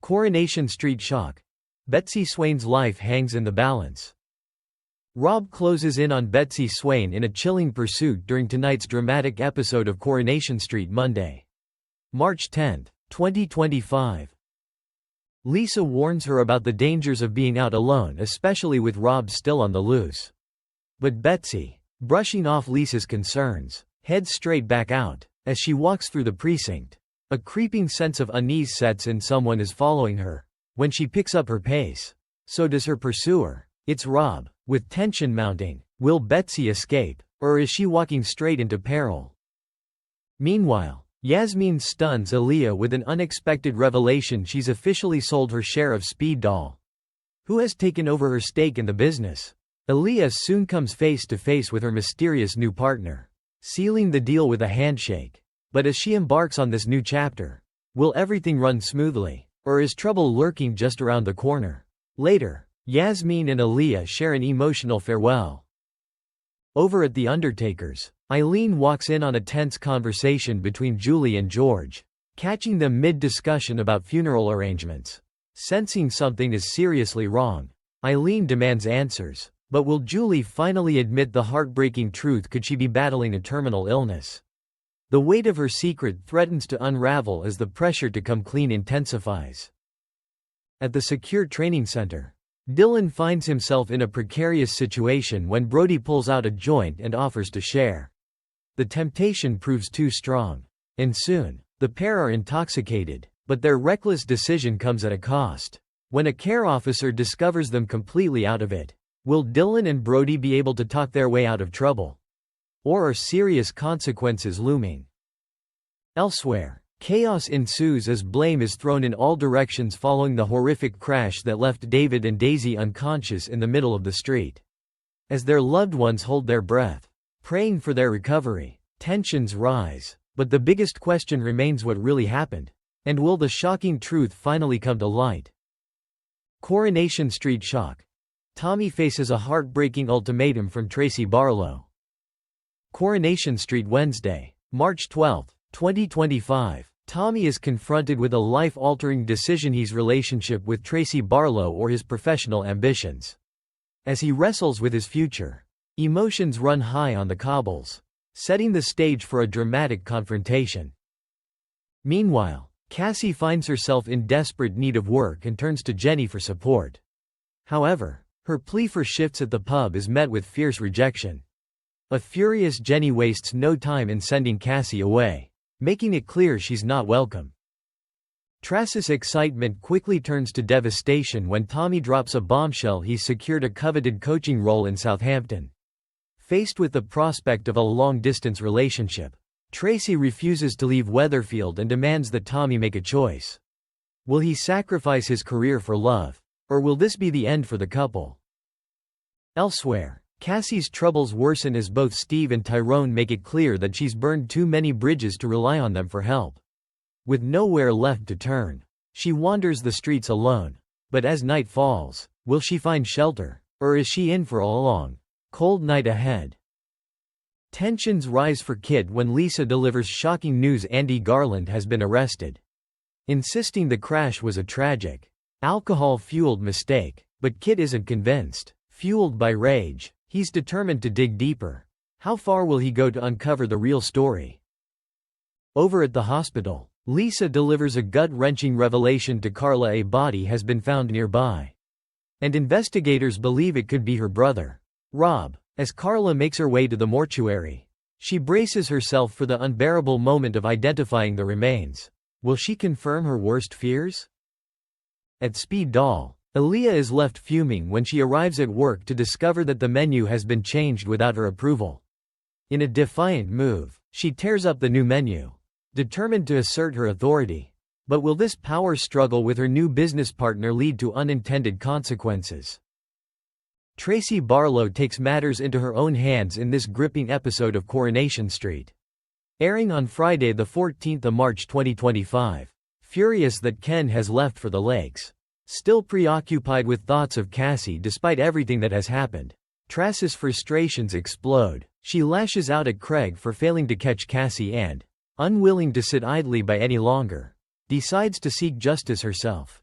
Coronation Street shock. Betsy Swain's life hangs in the balance. Rob closes in on Betsy Swain in a chilling pursuit during tonight's dramatic episode of Coronation Street Monday. March 10, 2025. Lisa warns her about the dangers of being out alone, especially with Rob still on the loose. But Betsy, brushing off Lisa's concerns, heads straight back out. As she walks through the precinct, a creeping sense of unease sets in. Someone is following her. When she picks up her pace, so does her pursuer. It's Rob. With tension mounting, will Betsy escape, or is she walking straight into peril? Meanwhile, Yasmin stuns Aaliyah with an unexpected revelation. She's officially sold her share of Speed Doll. Who has taken over her stake in the business? Aaliyah soon comes face to face with her mysterious new partner, sealing the deal with a handshake. But as she embarks on this new chapter, will everything run smoothly, or is trouble lurking just around the corner? Later, Yasmin and Aaliyah share an emotional farewell. Over at the Undertaker's, Eileen walks in on a tense conversation between Julie and George, catching them mid-discussion about funeral arrangements. Sensing something is seriously wrong, Eileen demands answers. But will Julie finally admit the heartbreaking truth? Could she be battling a terminal illness? The weight of her secret threatens to unravel as the pressure to come clean intensifies. At the secure training center, Dylan finds himself in a precarious situation when Brody pulls out a joint and offers to share. The temptation proves too strong, and soon, the pair are intoxicated, but their reckless decision comes at a cost. When a care officer discovers them completely out of it, will Dylan and Brody be able to talk their way out of trouble? Or are serious consequences looming? Elsewhere, chaos ensues as blame is thrown in all directions following the horrific crash that left David and Daisy unconscious in the middle of the street. As their loved ones hold their breath, praying for their recovery, tensions rise, but the biggest question remains: what really happened? And will the shocking truth finally come to light? Coronation Street shock. Tommy faces a heartbreaking ultimatum from Tracy Barlow. Coronation Street Wednesday, March 12, 2025. Tommy is confronted with a life-altering decision: his relationship with Tracy Barlow or his professional ambitions. As he wrestles with his future, emotions run high on the cobbles, setting the stage for a dramatic confrontation. Meanwhile, Cassie finds herself in desperate need of work and turns to Jenny for support. However, her plea for shifts at the pub is met with fierce rejection. A furious Jenny wastes no time in sending Cassie away, making it clear she's not welcome. Tracy's excitement quickly turns to devastation when Tommy drops a bombshell: he's secured a coveted coaching role in Southampton. Faced with the prospect of a long-distance relationship, Tracy refuses to leave Weatherfield and demands that Tommy make a choice. Will he sacrifice his career for love, or will this be the end for the couple? Elsewhere, Cassie's troubles worsen as both Steve and Tyrone make it clear that she's burned too many bridges to rely on them for help. With nowhere left to turn, she wanders the streets alone. But as night falls, will she find shelter, or is she in for a long, cold night ahead? Tensions rise for Kit when Lisa delivers shocking news: Andy Garland has been arrested, insisting the crash was a tragic, alcohol-fueled mistake. But Kit isn't convinced. Fueled by rage, he's determined to dig deeper. How far will he go to uncover the real story? Over at the hospital, Lisa delivers a gut-wrenching revelation to Carla: a body has been found nearby, and investigators believe it could be her brother, Rob. As Carla makes her way to the mortuary, she braces herself for the unbearable moment of identifying the remains. Will she confirm her worst fears? At Speed Doll, Aaliyah is left fuming when she arrives at work to discover that the menu has been changed without her approval. In a defiant move, she tears up the new menu, determined to assert her authority. But will this power struggle with her new business partner lead to unintended consequences? Tracy Barlow takes matters into her own hands in this gripping episode of Coronation Street. Airing on Friday the 14th of March 2025. Furious that Ken has left for the lakes. Still preoccupied with thoughts of Cassie despite everything that has happened, Tracy's frustrations explode. She lashes out at Craig for failing to catch Cassie and, unwilling to sit idly by any longer, decides to seek justice herself.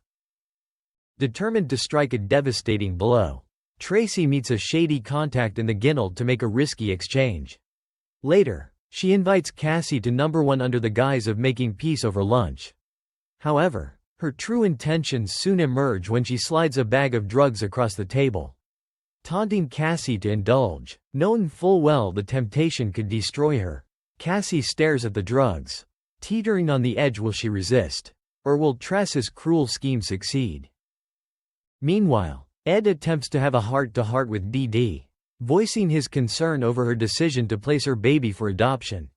determined to strike a devastating blow. Tracy meets a shady contact in the Guild to make a risky exchange. Later, she invites Cassie to number 1 under the guise of making peace over lunch. However, her true intentions soon emerge when she slides a bag of drugs across the table, taunting Cassie to indulge, knowing full well the temptation could destroy her. Cassie stares at the drugs, teetering on the edge. Will she resist? Or will Tress's cruel scheme succeed? Meanwhile, Ed attempts to have a heart-to-heart with Dee Dee, voicing his concern over her decision to place her baby for adoption.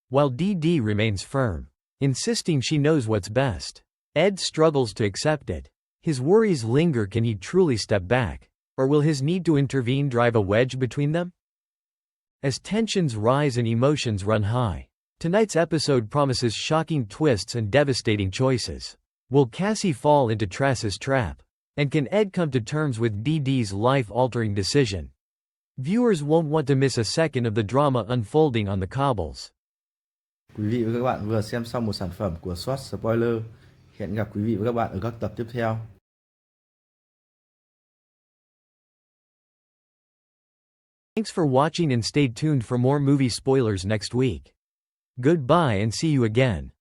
While Dee Dee remains firm, insisting she knows what's best, Ed struggles to accept it. His worries linger. Can he truly step back? Or will his need to intervene drive a wedge between them? As tensions rise and emotions run high, tonight's episode promises shocking twists and devastating choices. Will Cassie fall into Tress's trap? And can Ed come to terms with Dee Dee's life-altering decision? Viewers won't want to miss a second of the drama unfolding on the cobbles. Quý vị và các bạn vừa xem xong một sản phẩm của Streetspoilers. Hẹn gặp quý vị và các bạn ở các tập tiếp theo. Thanks for watching and stay tuned for more movie spoilers next week. Goodbye and see you again.